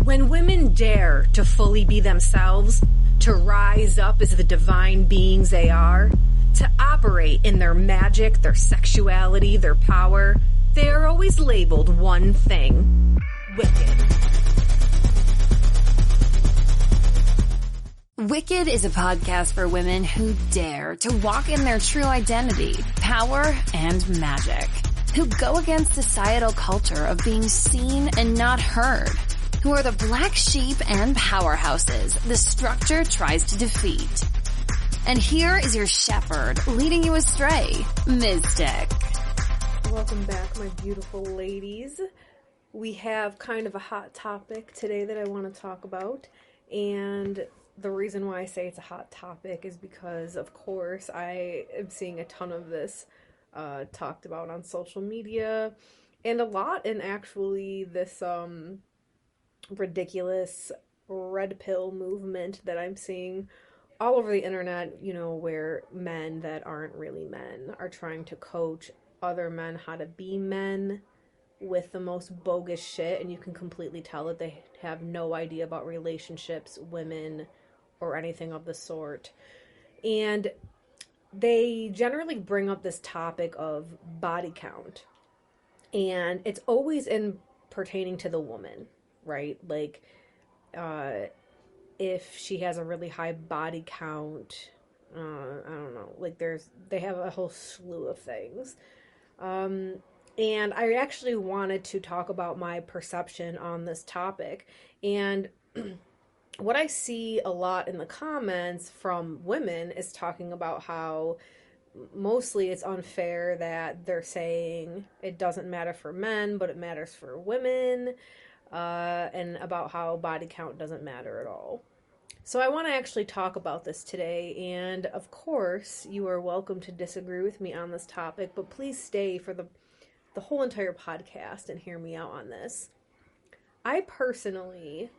When women dare to fully be themselves, to rise up as the divine beings they are, to operate in their magic, their sexuality, their power, they are always labeled one thing: wicked. Wicked is a podcast for women who dare to walk in their true identity, power, and magic. Who go against societal culture of being seen and not heard. Who are the black sheep and powerhouses the structure tries to defeat. And here is your shepherd leading you astray, Mystic. Welcome back, my beautiful ladies. We have kind of a hot topic today that I want to talk about, and the reason why I say it's a hot topic is because, of course, I am seeing a ton of this talked about on social media, and a lot in actually this ridiculous red pill movement that I'm seeing all over the internet, you know, where men that aren't really men are trying to coach other men how to be men with the most bogus shit, and you can completely tell that they have no idea about relationships, women, or anything of the sort. And they generally bring up this topic of body count, and it's always in pertaining to the woman, right? Like, if she has a really high body count, I don't know, like they have a whole slew of things. And I actually wanted to talk about my perception on this topic. And what I see a lot in the comments from women is talking about how mostly it's unfair that they're saying it doesn't matter for men, but it matters for women, and about how body count doesn't matter at all. So I want to actually talk about this today, and of course, you are welcome to disagree with me on this topic, but please stay for the whole entire podcast and hear me out on this. I personally,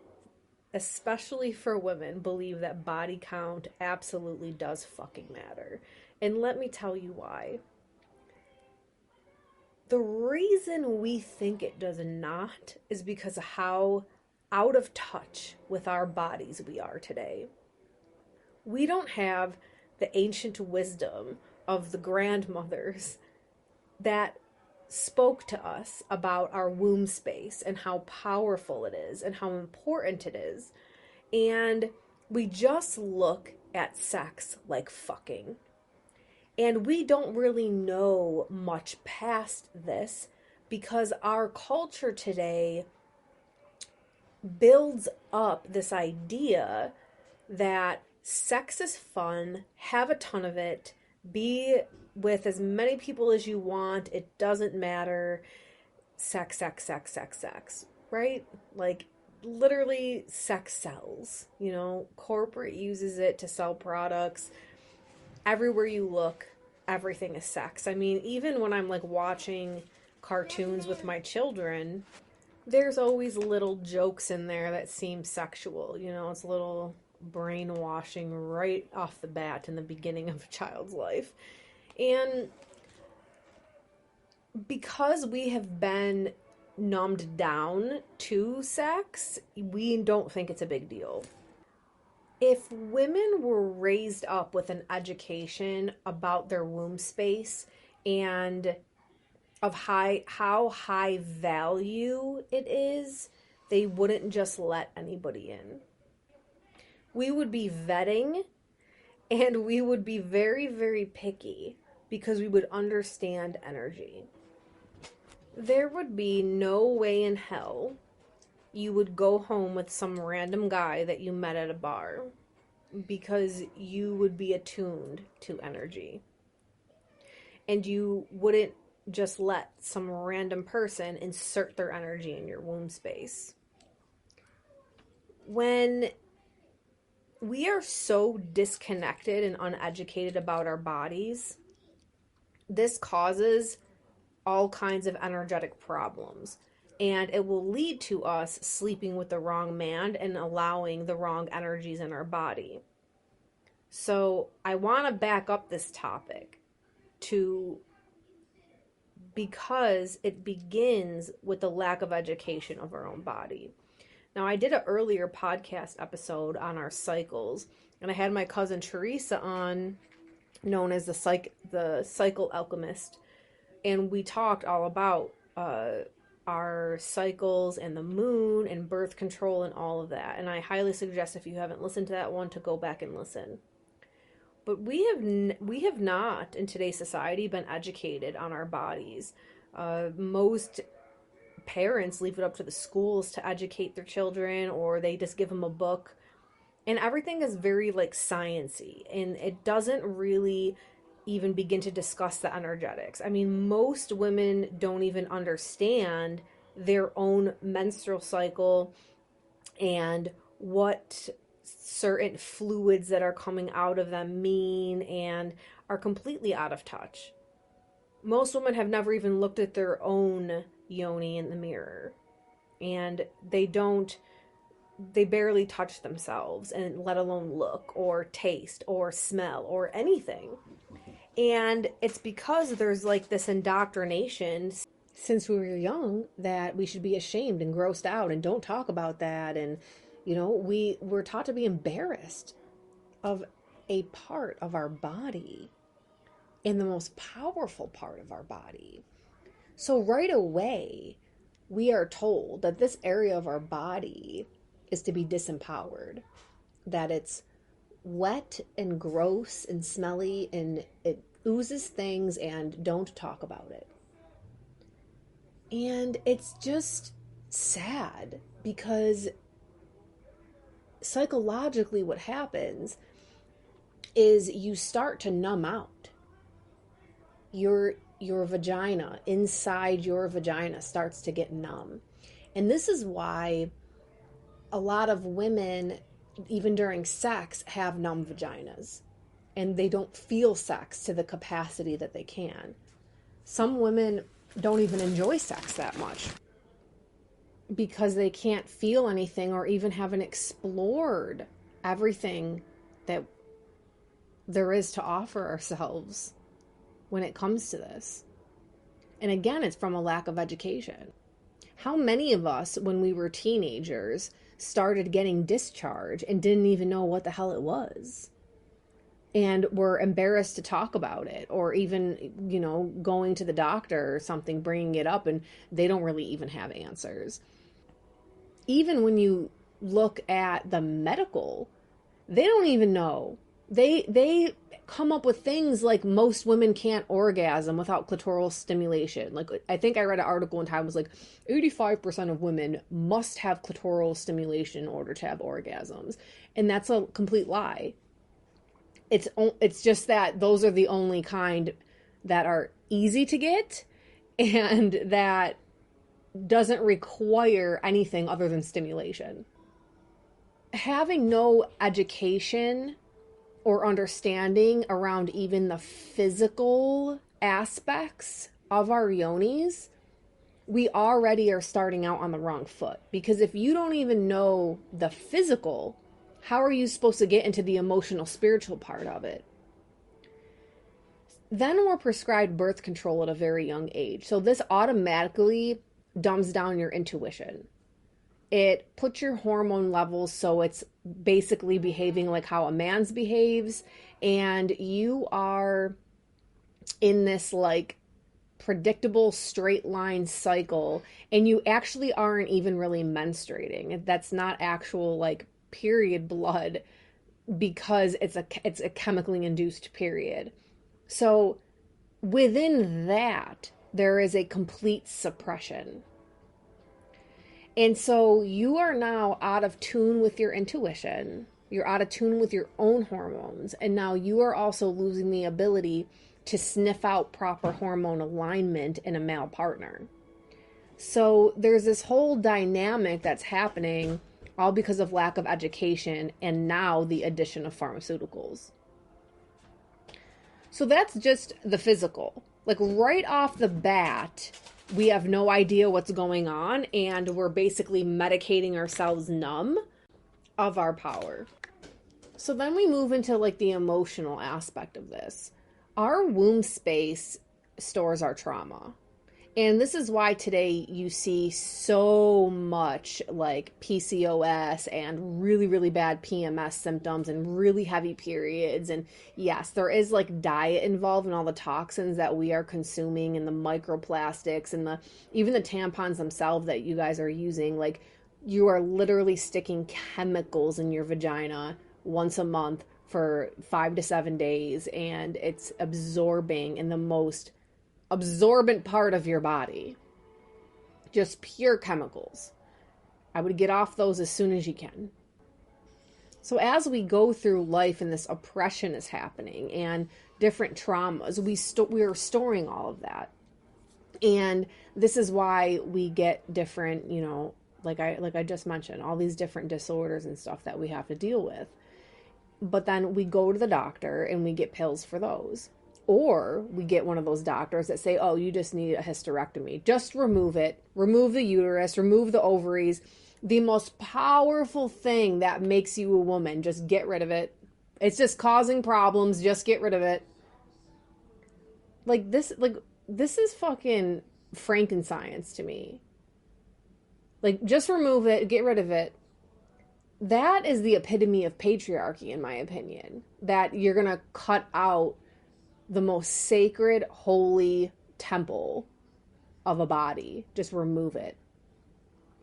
especially for women, believe that body count absolutely does fucking matter. And let me tell you why. The reason we think it does not is because of how out of touch with our bodies we are today. We don't have the ancient wisdom of the grandmothers that spoke to us about our womb space and how powerful it is and how important it is. And we just look at sex like fucking. And we don't really know much past this because our culture today builds up this idea that sex is fun, have a ton of it, be with as many people as you want, it doesn't matter, sex, sex, sex, sex, sex, right? Like, literally, sex sells, you know, corporate uses it to sell products. Everywhere you look, everything is sex. I mean, even when I'm like watching cartoons with my children, there's always little jokes in there that seem sexual, you know, it's a little brainwashing right off the bat in the beginning of a child's life. And because we have been numbed down to sex, we don't think it's a big deal. If women were raised up with an education about their womb space and of how high value it is, they wouldn't just let anybody in. We would be vetting, and we would be very, very picky because we would understand energy. There would be no way in hell you would go home with some random guy that you met at a bar, because you would be attuned to energy. And you wouldn't just let some random person insert their energy in your womb space. When we are so disconnected and uneducated about our bodies, this causes all kinds of energetic problems. And it will lead to us sleeping with the wrong man and allowing the wrong energies in our body. So I want to back up this topic because it begins with the lack of education of our own body. Now, I did an earlier podcast episode on our cycles, and I had my cousin Teresa on, known as the cycle alchemist, and we talked all about our cycles and the moon and birth control and all of that. And I highly suggest, if you haven't listened to that one, to go back and listen. But we have not in today's society been educated on our bodies. Most parents leave it up to the schools to educate their children, or they just give them a book, and everything is very like science-y, and it doesn't really even begin to discuss the energetics. I mean, most women don't even understand their own menstrual cycle and what certain fluids that are coming out of them mean, and are completely out of touch. Most women have never even looked at their own yoni in the mirror, and they barely touch themselves, and let alone look or taste or smell or anything. And it's because there's like this indoctrination since we were young that we should be ashamed and grossed out and don't talk about that. And, we're taught to be embarrassed of a part of our body, and the most powerful part of our body. So right away, we are told that this area of our body is to be disempowered, that it's wet and gross and smelly and it oozes things, and don't talk about it. And it's just sad, because psychologically what happens is you start to numb out. Your vagina, inside your vagina, starts to get numb. And this is why a lot of women, even during sex, have numb vaginas, and they don't feel sex to the capacity that they can. Some women don't even enjoy sex that much because they can't feel anything, or even haven't explored everything that there is to offer ourselves when it comes to this. And again, it's from a lack of education. How many of us, when we were teenagers, started getting discharge and didn't even know what the hell it was, and were embarrassed to talk about it, or even, going to the doctor or something, bringing it up, and they don't really even have answers. Even when you look at the medical, they don't even know. They come up with things like most women can't orgasm without clitoral stimulation. Like, I think I read an article one time, it was like 85% of women must have clitoral stimulation in order to have orgasms. And that's a complete lie. It's just that those are the only kind that are easy to get, and that doesn't require anything other than stimulation. Having no education or understanding around even the physical aspects of our yonis, we already are starting out on the wrong foot. Because if you don't even know the physical, how are you supposed to get into the emotional, spiritual part of it? Then we're prescribed birth control at a very young age. So this automatically dumbs down your intuition. It puts your hormone levels so it's basically behaving like how a man's behaves, and you are in this like predictable straight line cycle, and you actually aren't even really menstruating. That's not actual like period blood, because it's a chemically induced period. So within that, there is a complete suppression. And so you are now out of tune with your intuition. You're out of tune with your own hormones. And now you are also losing the ability to sniff out proper hormone alignment in a male partner. So there's this whole dynamic that's happening, all because of lack of education and now the addition of pharmaceuticals. So that's just the physical. Like right off the bat, we have no idea what's going on, and we're basically medicating ourselves numb of our power. So then we move into like the emotional aspect of this. Our womb space stores our trauma. And this is why today you see so much like PCOS and really, really bad PMS symptoms and really heavy periods. And yes, there is like diet involved in all the toxins that we are consuming and the microplastics and the even the tampons themselves that you guys are using. Like you are literally sticking chemicals in your vagina once a month for 5 to 7 days, and it's absorbing in the most absorbent part of your body. Just pure chemicals. I would get off those as soon as you can. So as we go through life and this oppression is happening and different traumas, we are storing all of that. And this is why we get different, like I just mentioned, all these different disorders and stuff that we have to deal with. But then we go to the doctor and we get pills for those. Or we get one of those doctors that say, oh, you just need a hysterectomy. Just remove it. Remove the uterus. Remove the ovaries. The most powerful thing that makes you a woman. Just get rid of it. It's just causing problems. Just get rid of it. This is fucking Frankenscience to me. Like, just remove it. Get rid of it. That is the epitome of patriarchy, in my opinion. That you're going to cut out the most sacred, holy temple of a body. Just remove it.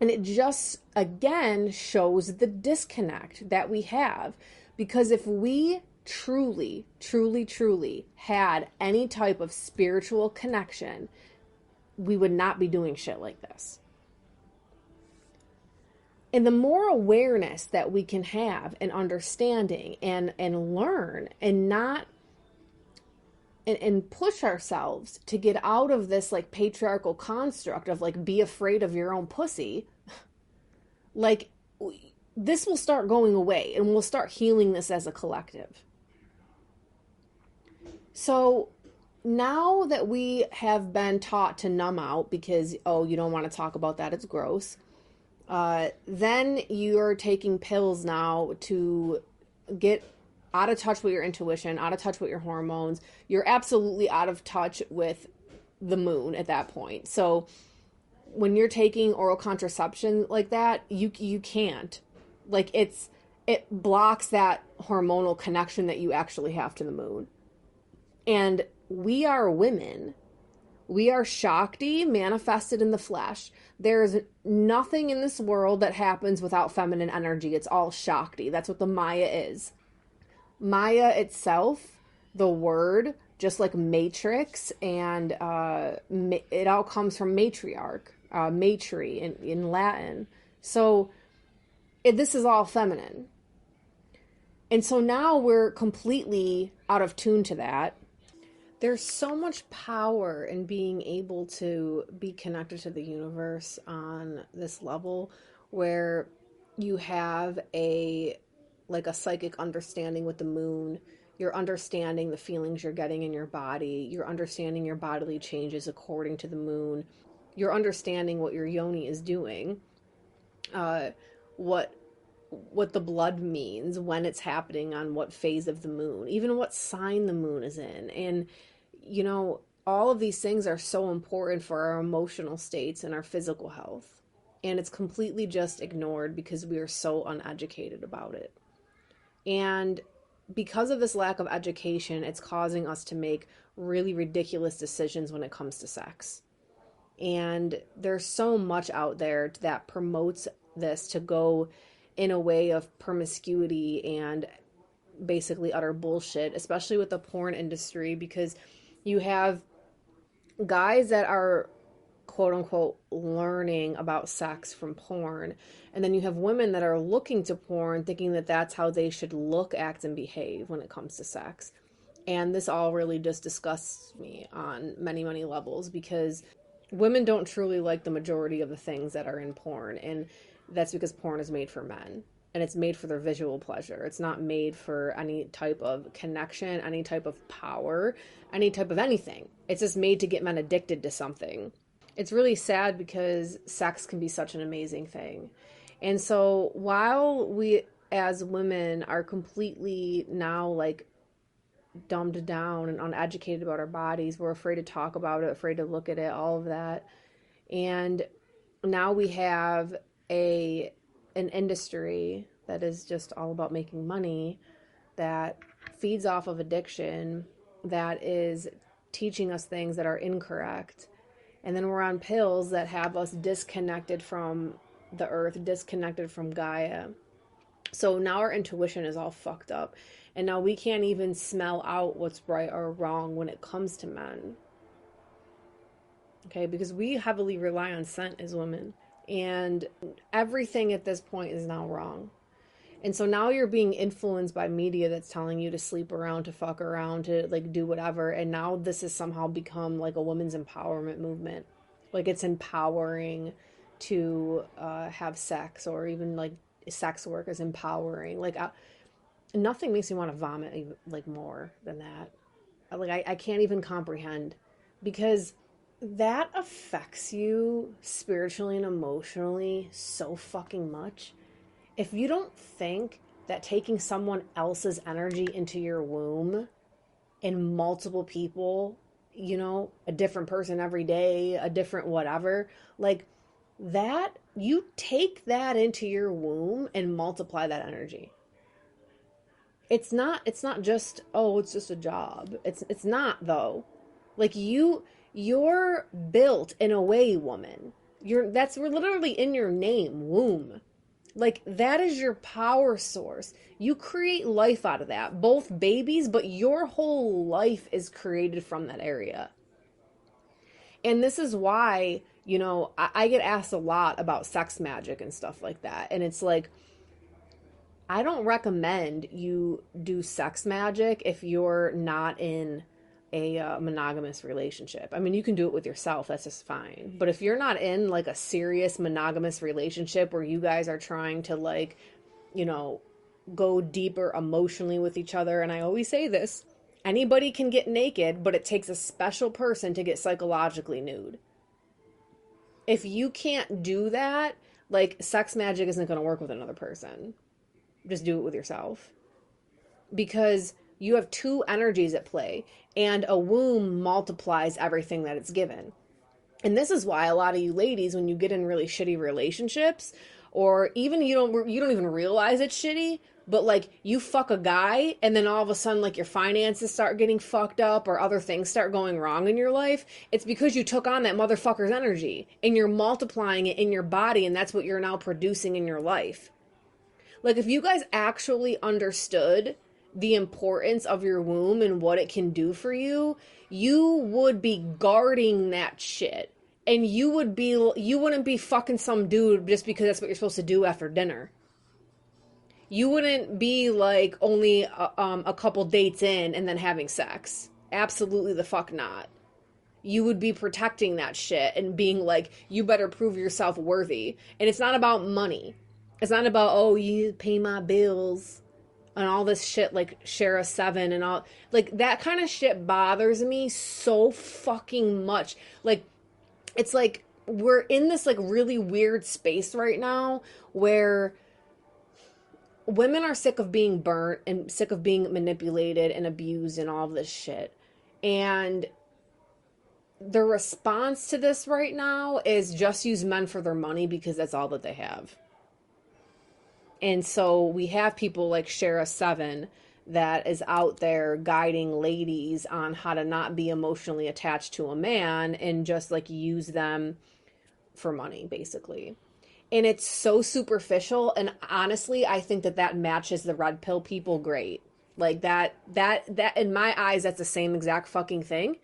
And it just, again, shows the disconnect that we have. Because if we truly, truly, truly had any type of spiritual connection, we would not be doing shit like this. And the more awareness that we can have and understanding and learn and not and push ourselves to get out of this like patriarchal construct of like be afraid of your own pussy, like this will start going away and we'll start healing this as a collective. So now that we have been taught to numb out because, oh, you don't want to talk about that, it's gross. Then you're taking pills now to get out of touch with your intuition, out of touch with your hormones. You're absolutely out of touch with the moon at that point. So when you're taking oral contraception like that, you can't. Like it blocks that hormonal connection that you actually have to the moon. And we are women. We are Shakti manifested in the flesh. There's nothing in this world that happens without feminine energy. It's all Shakti. That's what the Maya is. Maya itself, the word, just like matrix, and it all comes from matriarch, matri in Latin. So this is all feminine. And so now we're completely out of tune to that. There's so much power in being able to be connected to the universe on this level where you have a psychic understanding with the moon. You're understanding the feelings you're getting in your body. You're understanding your bodily changes according to the moon. You're understanding what your yoni is doing. What the blood means, when it's happening, on what phase of the moon, even what sign the moon is in. And, all of these things are so important for our emotional states and our physical health. And it's completely just ignored because we are so uneducated about it. And because of this lack of education, it's causing us to make really ridiculous decisions when it comes to sex. And there's so much out there that promotes this to go in a way of promiscuity and basically utter bullshit, especially with the porn industry, because you have guys that are quote unquote learning about sex from porn, and then you have women that are looking to porn thinking that that's how they should look, act, and behave when it comes to sex. And this all really just disgusts me on many, many levels, because women don't truly like the majority of the things that are in porn, and that's because porn is made for men, and it's made for their visual pleasure. It's not made for any type of connection, any type of power, any type of anything. It's just made to get men addicted to something. It's really sad because sex can be such an amazing thing. And so while we as women are completely now like dumbed down and uneducated about our bodies. We're afraid to talk about it, afraid to look at it, all of that. And now we have an industry that is just all about making money, that feeds off of addiction, that is teaching us things that are incorrect. And then we're on pills that have us disconnected from the earth, disconnected from Gaia. So now our intuition is all fucked up. And now we can't even smell out what's right or wrong when it comes to men. Okay, because we heavily rely on scent as women. And everything at this point is now wrong. And so now you're being influenced by media that's telling you to sleep around, to fuck around, to like do whatever. And now this has somehow become like a women's empowerment movement. Like it's empowering to have sex, or even like sex work is empowering. Like nothing makes me want to vomit like more than that. Like I can't even comprehend, because that affects you spiritually and emotionally so fucking much. If you don't think that taking someone else's energy into your womb, and multiple people, you know, a different person every day, a different whatever, like that, you take that into your womb and multiply that energy. It's not just, oh, it's just a job. It's not though. Like you're built in a way, woman. We're literally in your name, womb. Like, that is your power source. You create life out of that, both babies, but your whole life is created from that area. And this is why, you know, I get asked a lot about sex magic and stuff like that. And it's like, I don't recommend you do sex magic if you're not in a monogamous relationship. I mean, you can do it with yourself, that's just fine. But if you're not in like a serious monogamous relationship where you guys are trying to like, you know, go deeper emotionally with each other, and I always say this, anybody can get naked, but it takes a special person to get psychologically nude. If you can't do that, like, sex magic isn't going to work with another person. Just do it with yourself. Because you have two energies at play, and a womb multiplies everything that it's given. And this is why a lot of you ladies, when you get in really shitty relationships, or even you don't even realize it's shitty, but like you fuck a guy and then all of a sudden like your finances start getting fucked up, or other things start going wrong in your life, it's because you took on that motherfucker's energy and you're multiplying it in your body, and that's what you're now producing in your life. Like, if you guys actually understood the importance of your womb and what it can do for you, you would be guarding that shit. And you wouldn't be fucking some dude just because that's what you're supposed to do after dinner. You wouldn't be like only a couple dates in and then having sex. Absolutely the fuck not. You would be protecting that shit and being like, you better prove yourself worthy. And it's not about money. It's not about, oh, you pay my bills and all this shit, like share a 7 and all. Like, that kind of shit bothers me so fucking much. Like, it's like we're in this like really weird space right now where women are sick of being burnt and sick of being manipulated and abused and all of this shit. And the response to this right now is just use men for their money, because that's all that they have. And so we have people like Shara 7 that is out there guiding ladies on how to not be emotionally attached to a man and just like use them for money, basically. And it's so superficial. And honestly, I think that matches the red pill people great. Like that in my eyes, that's the same exact fucking thing,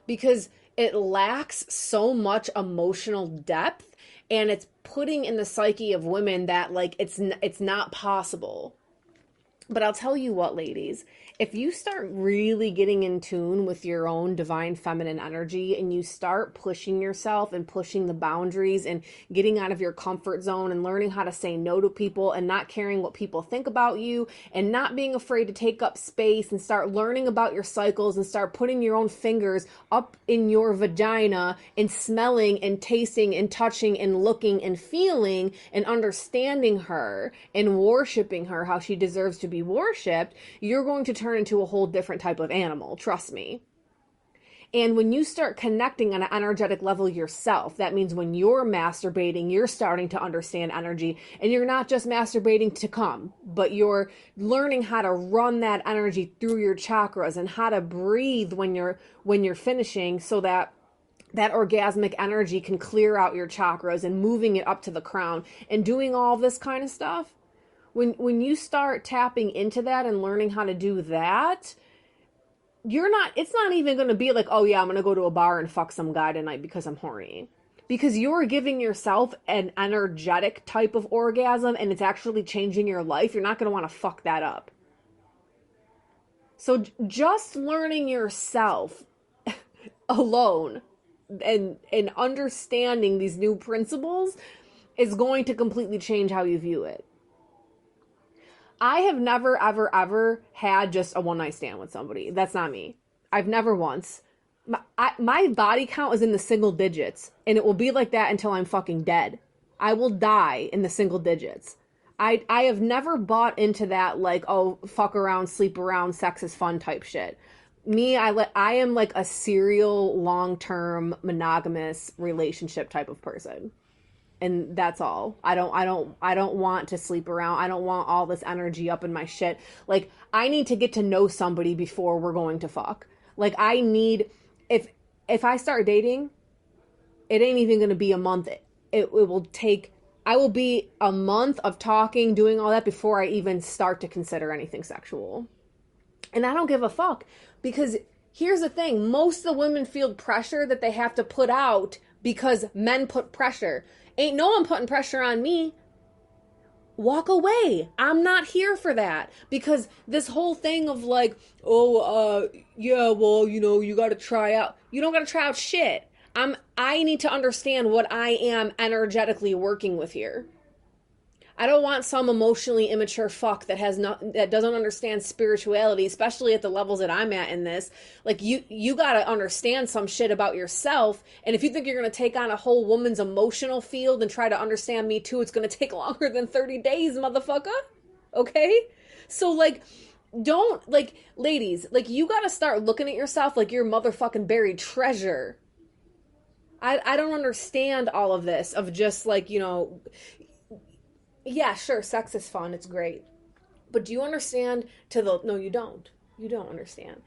because it lacks so much emotional depth. And it's putting in the psyche of women that, like, it's not possible. But I'll tell you what, ladies, if you start really getting in tune with your own divine feminine energy, and you start pushing yourself and pushing the boundaries and getting out of your comfort zone and learning how to say no to people and not caring what people think about you and not being afraid to take up space, and start learning about your cycles and start putting your own fingers up in your vagina and smelling and tasting and touching and looking and feeling and understanding her and worshiping her how she deserves to be worshipped, you're going to turn into a whole different type of animal. Trust me. And when you start connecting on an energetic level yourself, that means when you're masturbating, you're starting to understand energy, and you're not just masturbating to come, but you're learning how to run that energy through your chakras and how to breathe when you're finishing, so that orgasmic energy can clear out your chakras, and moving it up to the crown and doing all this kind of stuff. When you start tapping into that and learning how to do that, it's not even going to be like, oh yeah, I'm going to go to a bar and fuck some guy tonight because I'm horny. Because you're giving yourself an energetic type of orgasm, and it's actually changing your life. You're not going to want to fuck that up. So just learning yourself alone and understanding these new principles is going to completely change how you view it. I have never, ever, ever had just a one-night stand with somebody. That's not me. I've never once. My body count is in the single digits, and it will be like that until I'm fucking dead. I will die in the single digits. I have never bought into that, like, oh, fuck around, sleep around, sex is fun type shit. Me, I am like a serial, long-term, monogamous relationship type of person. And that's all. I don't want to sleep around. I don't want all this energy up in my shit. Like, I need to get to know somebody before we're going to fuck. Like, I need, if I start dating, it ain't even going to be a month. It will take, I will be a month of talking, doing all that before I even start to consider anything sexual. And I don't give a fuck, because here's the thing. Most of the women feel pressure that they have to put out because men put pressure. Ain't no one putting pressure on me. Walk away. I'm not here for that. Because this whole thing of like, yeah, well, you got to try out. You don't got to try out shit. I need to understand what I am energetically working with here. I don't want some emotionally immature fuck that doesn't understand spirituality, especially at the levels that I'm at in this. Like, you gotta understand some shit about yourself, and if you think you're gonna take on a whole woman's emotional field and try to understand me too, it's gonna take longer than 30 days, motherfucker. Okay? So, like, don't, like, ladies, like, you gotta start looking at yourself like you're motherfucking buried treasure. I don't understand all of this of just, like, yeah, sure, sex is fun, it's great. But do you understand no, you don't. You don't understand.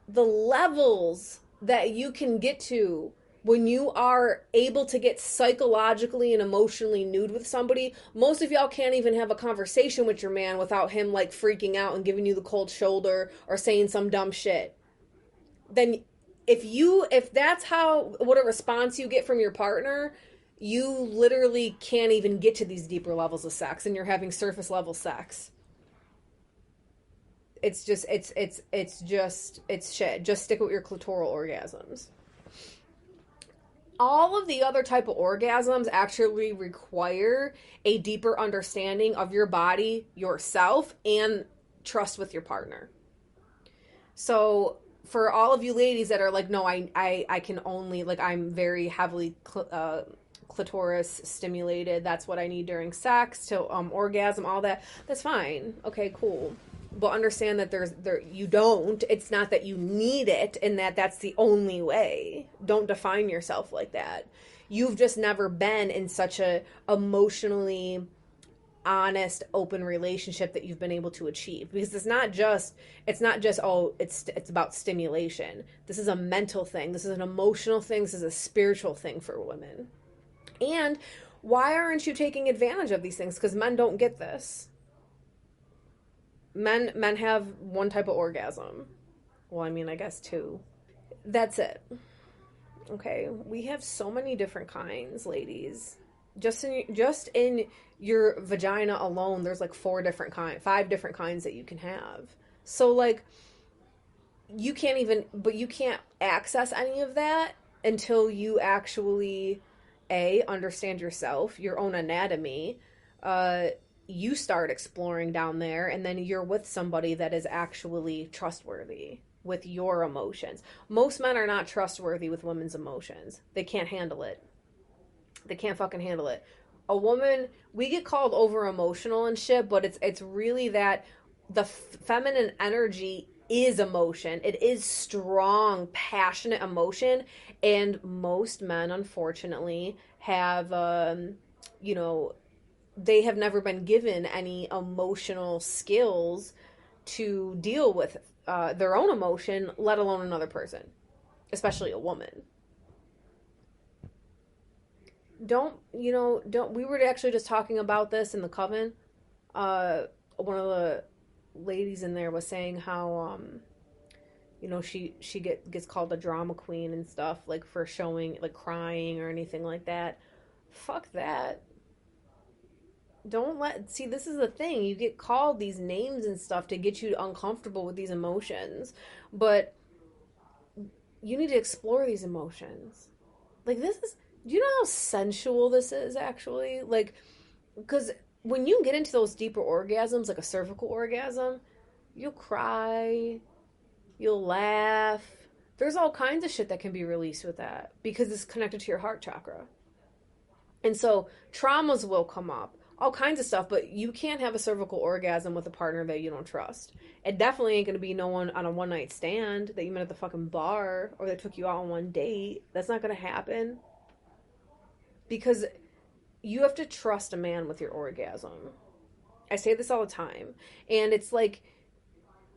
The levels that you can get to when you are able to get psychologically and emotionally nude with somebody. Most of y'all can't even have a conversation with your man without him, like, freaking out and giving you the cold shoulder or saying some dumb shit. Then if that's what a response you get from your partner, you literally can't even get to these deeper levels of sex, and you're having surface level sex. It's shit. Just stick with your clitoral orgasms. All of the other type of orgasms actually require a deeper understanding of your body, yourself, and trust with your partner. So for all of you ladies that are like, no, I can only, like, I'm very heavily clitoris stimulated, that's what I need during sex to orgasm, all that, that's fine. Okay, cool. But understand that you don't, it's not that you need it and that's the only way. Don't define yourself like that. You've just never been in such a emotionally honest, open relationship that you've been able to achieve, because it's not just it's about stimulation. This is a mental thing, this is an emotional thing, this is a spiritual thing for women. And why aren't you taking advantage of these things? Because men don't get this. Men have one type of orgasm. Well, I mean, I guess two. That's it. Okay, we have so many different kinds, ladies. Just in your vagina alone, there's like 5 different kinds that you can have. So, like, you can't access any of that until you actually understand yourself, your own anatomy. You start exploring down there, and then you're with somebody that is actually trustworthy with your emotions. Most men are not trustworthy with women's emotions. They can't handle it. They can't fucking handle it. A woman, we get called over emotional and shit, but it's really that the feminine energy is emotion. It is strong, passionate emotion. And most men, unfortunately, have, you know, they have never been given any emotional skills to deal with their own emotion, let alone another person, especially a woman. Don't we were actually just talking about this in the coven. One of the ladies in there was saying how gets called a drama queen and stuff, like for showing, like, crying or anything like that. Fuck that. Don't let see This is the thing, you get called these names and stuff to get you uncomfortable with these emotions, but you need to explore these emotions. Like, this is, do you know how sensual this is, actually? Like, because when you get into those deeper orgasms, like a cervical orgasm, you'll cry, you'll laugh. There's all kinds of shit that can be released with that because it's connected to your heart chakra. And so traumas will come up, all kinds of stuff, but you can't have a cervical orgasm with a partner that you don't trust. It definitely ain't going to be no one on a one night stand that you met at the fucking bar or that took you out on one date. That's not going to happen. Because you have to trust a man with your orgasm. I say this all the time. And it's like,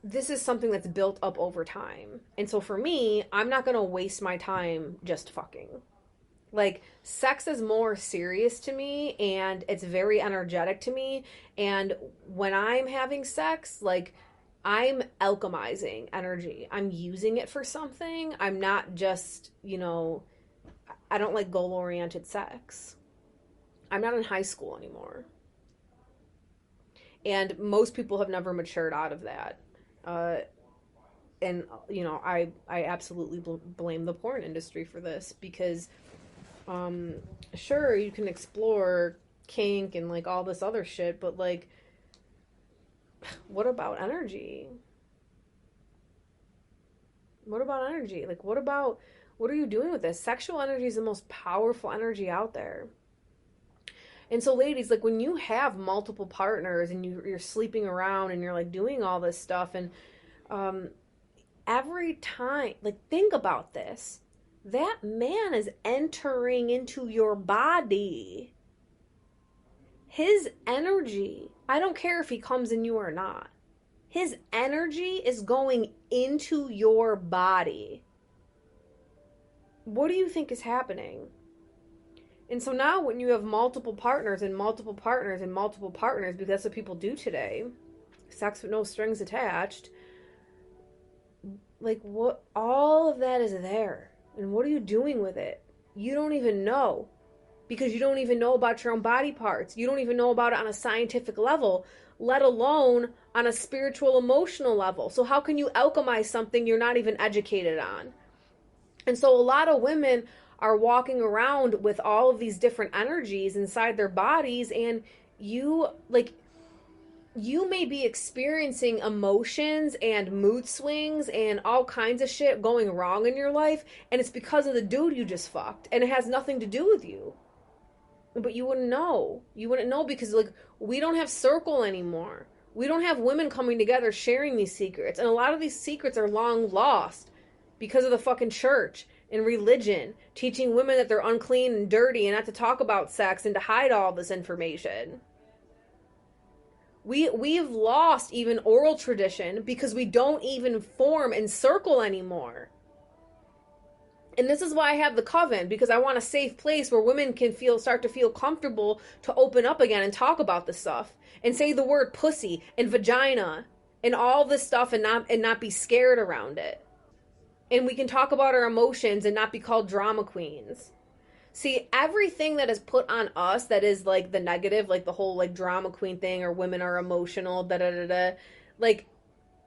this is something that's built up over time. And so for me, I'm not going to waste my time just fucking. Like, sex is more serious to me, and it's very energetic to me. And when I'm having sex, like, I'm alchemizing energy. I'm using it for something. I'm not just, I don't like goal-oriented sex. I'm not in high school anymore. And most people have never matured out of that. And, I absolutely blame the porn industry for this, because sure, you can explore kink and, like, all this other shit, but, like, what about energy? What about energy? Like, what are you doing with this? Sexual energy is the most powerful energy out there. And so, ladies, like, when you have multiple partners and you're sleeping around and you're, like, doing all this stuff, and every time, like, think about this. That man is entering into your body. His energy, I don't care if he comes in you or not, his energy is going into your body. What do you think is happening? And so now when you have multiple partners and multiple partners and multiple partners, because that's what people do today, sex with no strings attached, like, what, all of that is there. And what are you doing with it? You don't even know, because you don't even know about your own body parts. You don't even know about it on a scientific level, let alone on a spiritual, emotional level. So how can you alchemize something you're not even educated on? And so a lot of women are walking around with all of these different energies inside their bodies, and you may be experiencing emotions and mood swings and all kinds of shit going wrong in your life, and it's because of the dude you just fucked, and it has nothing to do with you. But you wouldn't know. You wouldn't know, because, like, we don't have circle anymore. We don't have women coming together sharing these secrets, and a lot of these secrets are long lost because of the fucking church and religion teaching women that they're unclean and dirty and not to talk about sex and to hide all this information. We've lost even oral tradition because we don't even form and circle anymore. And this is why I have the coven, because I want a safe place where women can start to feel comfortable to open up again and talk about this stuff and say the word pussy and vagina and all this stuff and not be scared around it. And we can talk about our emotions and not be called drama queens. See, everything that is put on us that is, like, the negative, like the whole, like, drama queen thing, or women are emotional, da-da-da-da, like,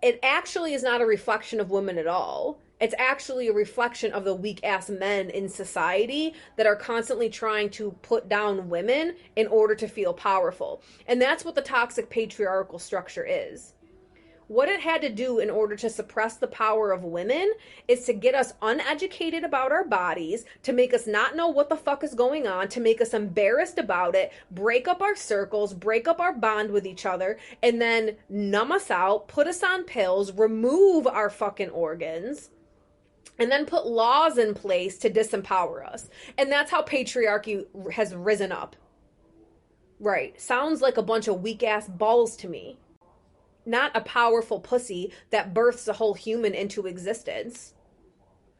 it actually is not a reflection of women at all. It's actually a reflection of the weak-ass men in society that are constantly trying to put down women in order to feel powerful. And that's what the toxic patriarchal structure is. What it had to do in order to suppress the power of women is to get us uneducated about our bodies, to make us not know what the fuck is going on, to make us embarrassed about it, break up our circles, break up our bond with each other, and then numb us out, put us on pills, remove our fucking organs, and then put laws in place to disempower us. And that's how patriarchy has risen up. Right. Sounds like a bunch of weak ass balls to me. Not a powerful pussy that births a whole human into existence.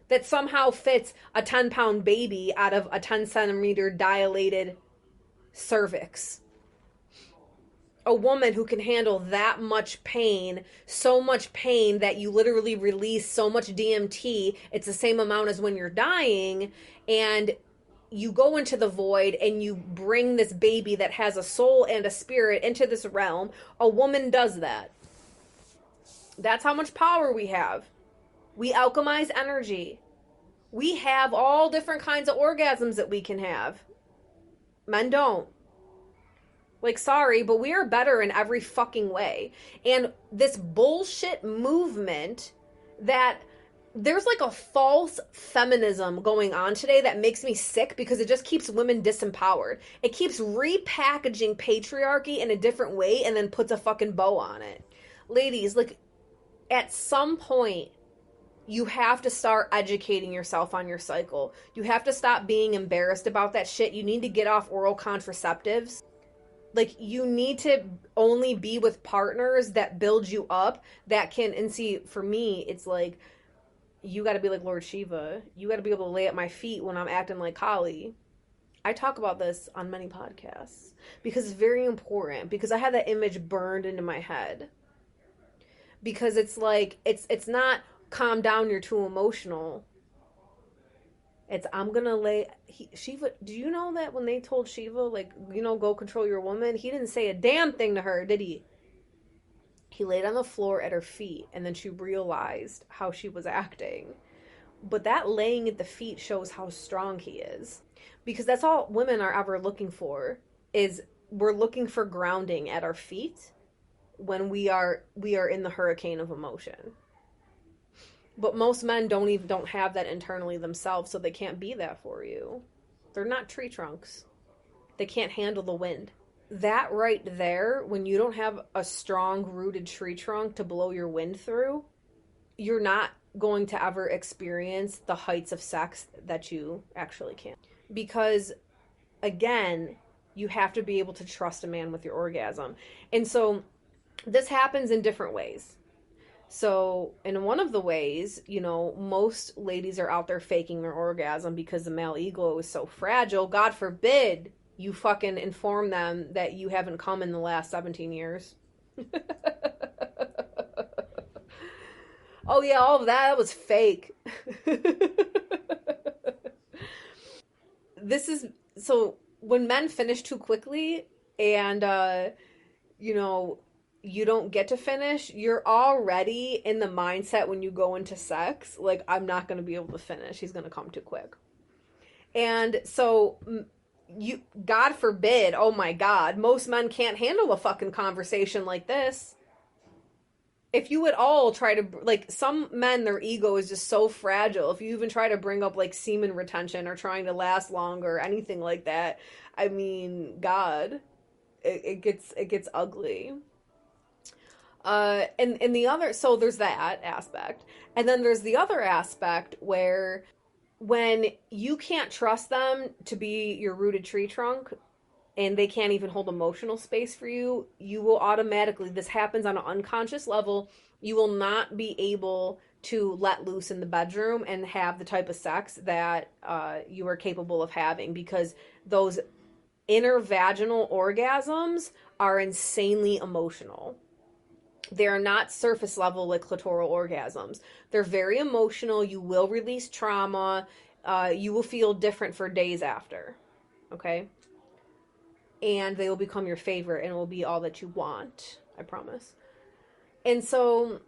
That somehow fits a 10-pound baby out of a 10-centimeter dilated cervix. A woman who can handle that much pain, so much pain that you literally release so much DMT, it's the same amount as when you're dying, and you go into the void and you bring this baby that has a soul and a spirit into this realm. A woman does that. That's how much power we have. We alchemize energy. We have all different kinds of orgasms that we can have. Men don't. Like, sorry, but we are better in every fucking way. And this bullshit movement that there's like a false feminism going on today that makes me sick because it just keeps women disempowered. It keeps repackaging patriarchy in a different way and then puts a fucking bow on it. Ladies, like, at some point, you have to start educating yourself on your cycle. You have to stop being embarrassed about that shit. You need to get off oral contraceptives. Like, you need to only be with partners that build you up, that can, and see, for me, it's like, you got to be like Lord Shiva. You got to be able to lay at my feet when I'm acting like Kali. I talk about this on many podcasts because it's very important, because I have that image burned into my head. Because it's like, it's not calm down, you're too emotional. It's, I'm gonna lay, Shiva, do you know that when they told Shiva, like, you know, go control your woman, he didn't say a damn thing to her, did he? He laid on the floor at her feet, and then she realized how she was acting. But that laying at the feet shows how strong he is. Because that's all women are ever looking for, is we're looking for grounding at our feet when we are in the hurricane of emotion. But most men don't have that internally themselves, so they can't be that for you. They're not tree trunks. They can't handle the wind. That right there, when you don't have a strong rooted tree trunk to blow your wind through, you're not going to ever experience the heights of sex that you actually can. Because, again, you have to be able to trust a man with your orgasm. And so this happens in different ways. So in one of the ways, you know, most ladies are out there faking their orgasm because the male ego is so fragile. God forbid you fucking inform them that you haven't come in the last 17 years. Oh yeah, all of that was fake. This is, so when men finish too quickly and, you know, you don't get to finish, you're already in the mindset when you go into sex, like, I'm not going to be able to finish. He's going to come too quick. And so, you, God forbid, oh my God, most men can't handle a fucking conversation like this. If you at all try to, like, some men, their ego is just so fragile. If you even try to bring up, like, semen retention or trying to last longer or anything like that, I mean, God, it gets ugly. And the other, so there's that aspect. And then there's the other aspect where when you can't trust them to be your rooted tree trunk and they can't even hold emotional space for you, you will automatically, this happens on an unconscious level, you will not be able to let loose in the bedroom and have the type of sex that you are capable of having, because those intervaginal orgasms are insanely emotional. They're not surface level like clitoral orgasms. They're very emotional. You will release trauma. You will feel different for days after. Okay? And they will become your favorite and it will be all that you want. I promise. And so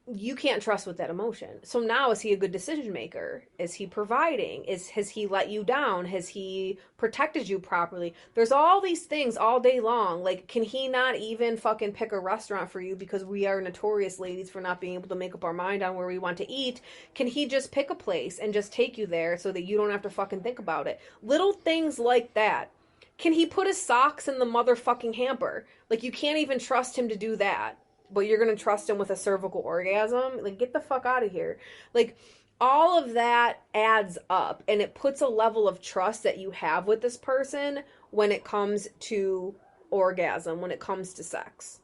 you can't trust with that emotion. So now, is he a good decision maker? Is he providing? Has he let you down? Has he protected you properly? There's all these things all day long. Like, can he not even fucking pick a restaurant for you, because we are notorious ladies for not being able to make up our mind on where we want to eat? Can he just pick a place and just take you there so that you don't have to fucking think about it? Little things like that. Can he put his socks in the motherfucking hamper? Like, you can't even trust him to do that, but you're going to trust him with a cervical orgasm? Like, get the fuck out of here. Like, all of that adds up, and it puts a level of trust that you have with this person when it comes to orgasm, when it comes to sex.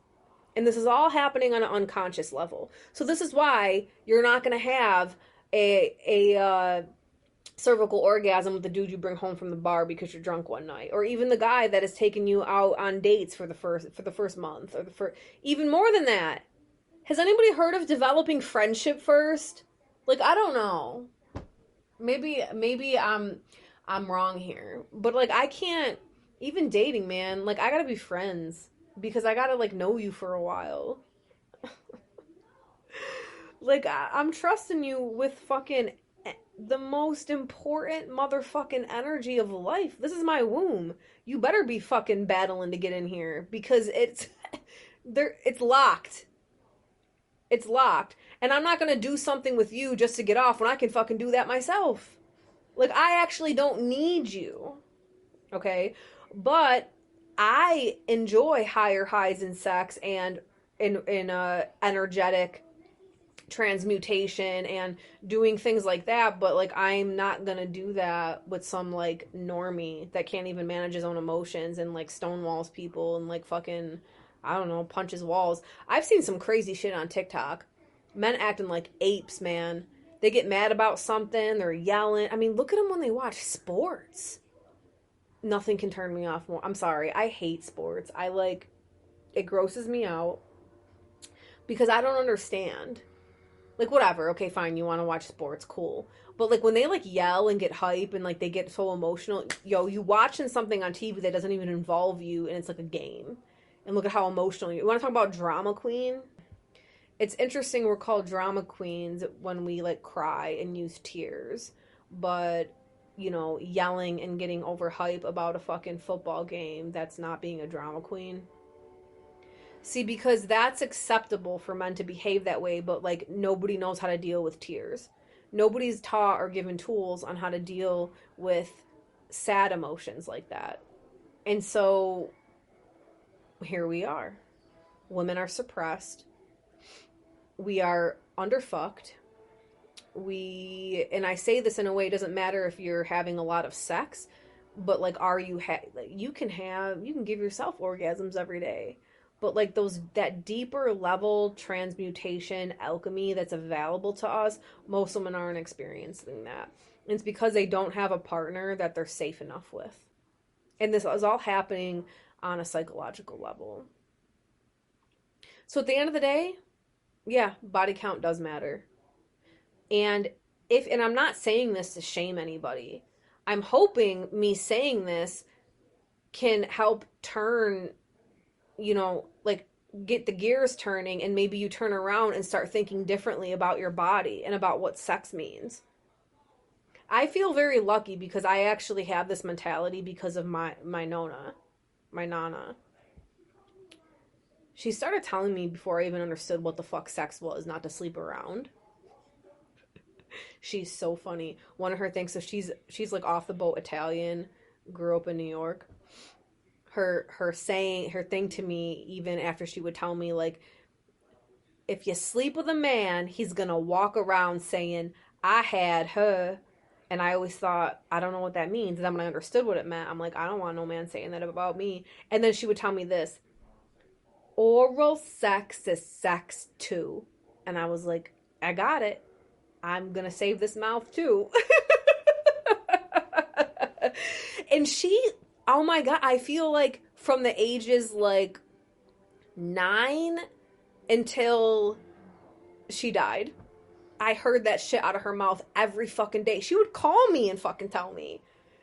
And this is all happening on an unconscious level. So this is why you're not going to have a cervical orgasm with the dude you bring home from the bar because you're drunk one night, or even the guy that has taken you out on dates for the first month, or the first, even more than that. Has anybody heard of developing friendship first? Like, I don't know. Maybe I'm wrong here, but like, I can't even dating, man. Like, I gotta be friends because I gotta like know you for a while. Like, I'm trusting you with fucking the most important motherfucking energy of life. This is my womb. You better be fucking battling to get in here, because it's there. It's locked. It's locked. And I'm not gonna do something with you just to get off when I can fucking do that myself. Like, I actually don't need you. Okay? But I enjoy higher highs in sex and in energetic transmutation and doing things like that, but like, I'm not gonna do that with some like normie that can't even manage his own emotions and like stonewalls people and like fucking, I don't know, punches walls. I've seen some crazy shit on TikTok. Men acting like apes, man. They get mad about something, they're yelling. I mean, look at them when they watch sports. Nothing can turn me off more. I'm sorry, I hate sports. I like, it grosses me out because I don't understand. Like, whatever, okay, fine, you want to watch sports, cool. But, like, when they, like, yell and get hype and, like, they get so emotional, yo, you watching something on TV that doesn't even involve you, and it's, like, a game. And look at how emotional you want to talk about drama queen? It's interesting we're called drama queens when we, like, cry and use tears. But, you know, yelling and getting overhype about a fucking football game, that's not being a drama queen. See, because that's acceptable for men to behave that way, but like, nobody knows how to deal with tears. Nobody's taught or given tools on how to deal with sad emotions like that. And so here we are. Women are suppressed. We are underfucked. And I say this in a way, it doesn't matter if you're having a lot of sex, but like, are you you can give yourself orgasms every day. But like, that deeper level transmutation alchemy that's available to us, most women aren't experiencing that. And it's because they don't have a partner that they're safe enough with. And this is all happening on a psychological level. So at the end of the day, yeah, body count does matter. And I'm not saying this to shame anybody. I'm hoping me saying this can help turn, you know, like, get the gears turning, and maybe you turn around and start thinking differently about your body and about what sex means. I feel very lucky because I actually have this mentality because of my nana. She started telling me before I even understood what the fuck sex was, not to sleep around. She's so funny. One of her things, so she's like off the boat Italian, grew up in New York. Her thing to me, even after she would tell me, like, if you sleep with a man, he's gonna walk around saying, I had her. And I always thought, I don't know what that means. And then when I understood what it meant, I'm like, I don't want no man saying that about me. And then she would tell me this: oral sex is sex too. And I was like, I got it. I'm gonna save this mouth too. And oh my God, I feel like from the ages like 9 until she died, I heard that shit out of her mouth every fucking day. She would call me and fucking tell me.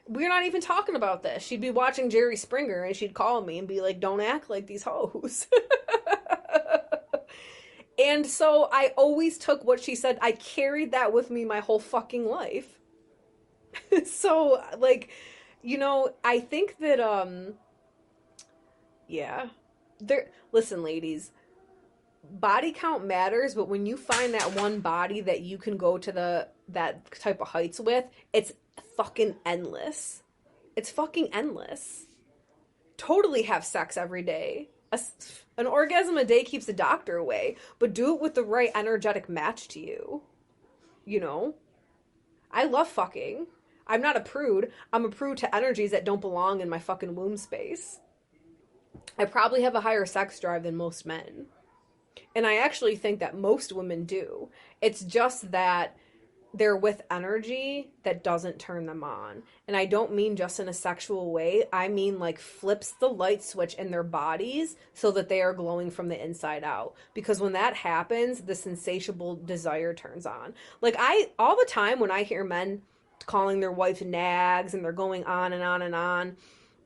We're not even talking about this. She'd be watching Jerry Springer and she'd call me and be like, don't act like these hoes. And so I always took what she said. I carried that with me my whole fucking life. So, like, I think that, yeah. Listen, ladies, body count matters, but when you find that one body that you can go to that type of heights with, it's fucking endless. It's fucking endless. Totally have sex every day. An orgasm a day keeps the doctor away, but do it with the right energetic match to you. You know? I love fucking. I'm not a prude. I'm a prude to energies that don't belong in my fucking womb space. I probably have a higher sex drive than most men. And I actually think that most women do. It's just that they're with energy that doesn't turn them on. And I don't mean just in a sexual way. I mean like flips the light switch in their bodies so that they are glowing from the inside out. Because when that happens, this insatiable desire turns on. Like all the time when I hear men calling their wife nags and they're going on and on and on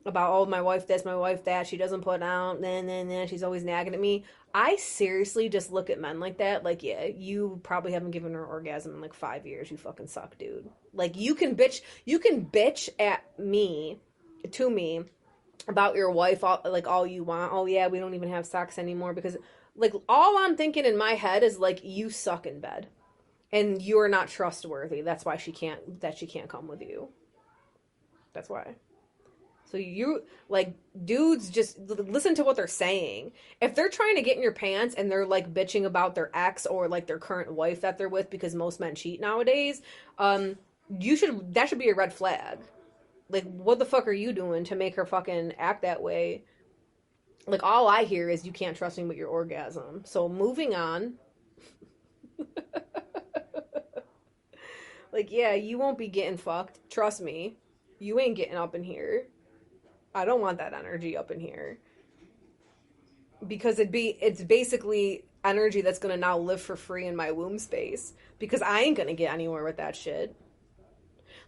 about, oh, my wife this, my wife that, she doesn't put out, nah, she's always nagging at me. I seriously just look at men like that, like, yeah, you probably haven't given her an orgasm in like 5 years. You fucking suck, dude. Like, you can bitch at me, to me, about your wife, all you want. Oh yeah, we don't even have sex anymore because, like, all I'm thinking in my head is like, you suck in bed, and you are not trustworthy. That's why she can't come with you. That's why. So you, like, dudes, just listen to what they're saying. If they're trying to get in your pants and they're, like, bitching about their ex or, like, their current wife that they're with, because most men cheat nowadays, that should be a red flag. Like, what the fuck are you doing to make her fucking act that way? Like, all I hear is you can't trust me with your orgasm. So moving on. Like, yeah, you won't be getting fucked. Trust me. You ain't getting up in here. I don't want that energy up in here. Because it's basically energy that's going to now live for free in my womb space. Because I ain't going to get anywhere with that shit.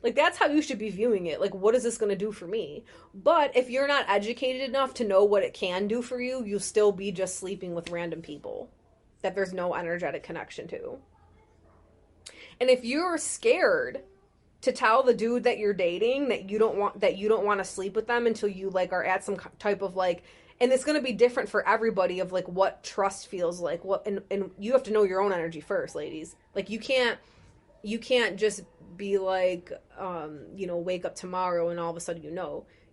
Like, that's how you should be viewing it. Like, what is this going to do for me? But if you're not educated enough to know what it can do for you, you'll still be just sleeping with random people that there's no energetic connection to. And if you're scared to tell the dude that you're dating that you don't want to sleep with them until you, like, are at some type of, like, and it's going to be different for everybody of, like, what trust feels like, and you have to know your own energy first, ladies. Like, you can't just be like, wake up tomorrow and all of a sudden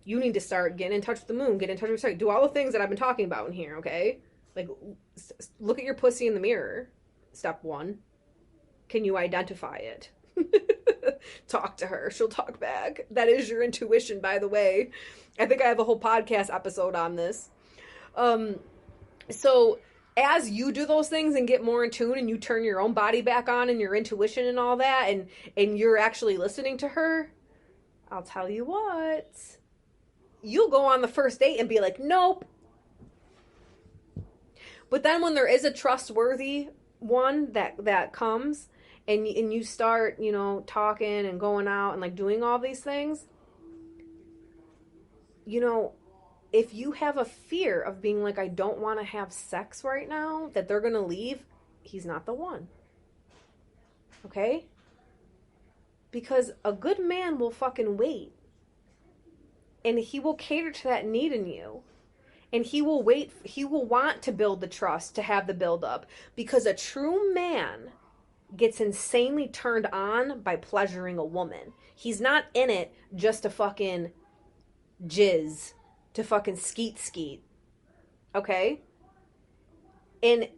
you need to start getting in touch with the moon, get in touch with, do all the things that I've been talking about in here. Okay, like, look at your pussy in the mirror. Step 1, can you identify it? Talk to her. She'll talk back. That is your intuition, by the way. I think I have a whole podcast episode on this. So as you do those things and get more in tune and you turn your own body back on and your intuition and all that, and you're actually listening to her, I'll tell you what, you'll go on the first date and be like, nope. But then when there is a trustworthy one that comes, and you start, talking and going out and, like, doing all these things, if you have a fear of being like, I don't want to have sex right now, that they're going to leave, he's not the one. Okay? Because a good man will fucking wait. And he will cater to that need in you. And he will want to build the trust, to have the build up. Because a true man gets insanely turned on by pleasuring a woman. He's not in it just to fucking jizz, to fucking skeet. Okay? And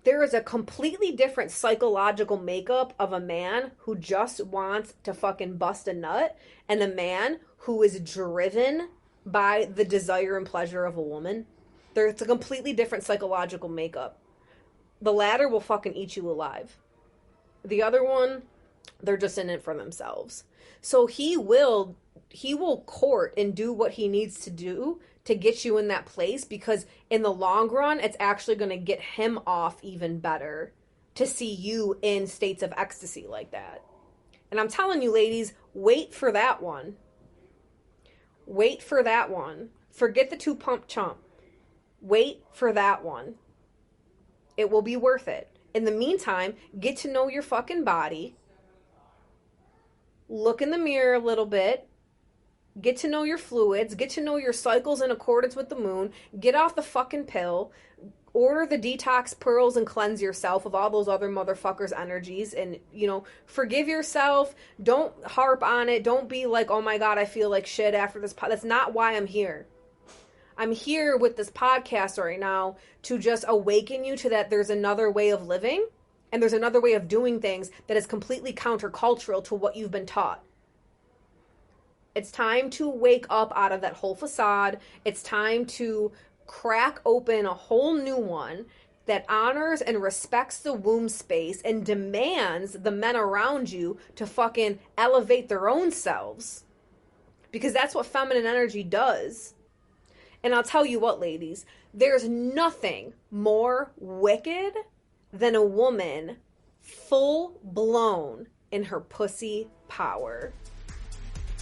there is a completely different psychological makeup of a man who just wants to fucking bust a nut and a man who is driven by the desire and pleasure of a woman. There's a completely different psychological makeup. The latter will fucking eat you alive. The other one, they're just in it for themselves. So he will court and do what he needs to do to get you in that place, because in the long run, it's actually going to get him off even better to see you in states of ecstasy like that. And I'm telling you, ladies, wait for that one. Wait for that one. Forget the 2-pump chump. Wait for that one. It will be worth it. In the meantime, get to know your fucking body. Look in the mirror a little bit. Get to know your fluids. Get to know your cycles in accordance with the moon. Get off the fucking pill. Order the detox pearls and cleanse yourself of all those other motherfuckers' energies. And, you know, forgive yourself. Don't harp on it. Don't be like, oh my God, I feel like shit after this. That's not why I'm here. I'm here with this podcast right now to just awaken you to that there's another way of living and there's another way of doing things that is completely countercultural to what you've been taught. It's time to wake up out of that whole facade. It's time to crack open a whole new one that honors and respects the womb space and demands the men around you to fucking elevate their own selves. Because that's what feminine energy does. And I'll tell you what, ladies, there's nothing more wicked than a woman full blown in her pussy power.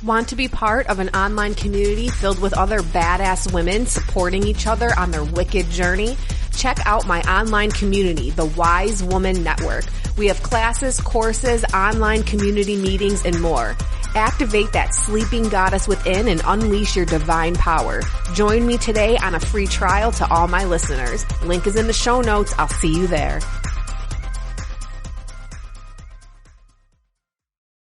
Want to be part of an online community filled with other badass women supporting each other on their wicked journey? Check out my online community, the Wise Woman Network. We have classes, courses, online community meetings, and more. Activate that sleeping goddess within and unleash your divine power. Join me today on a free trial to all my listeners. Link is in the show notes. I'll see you there.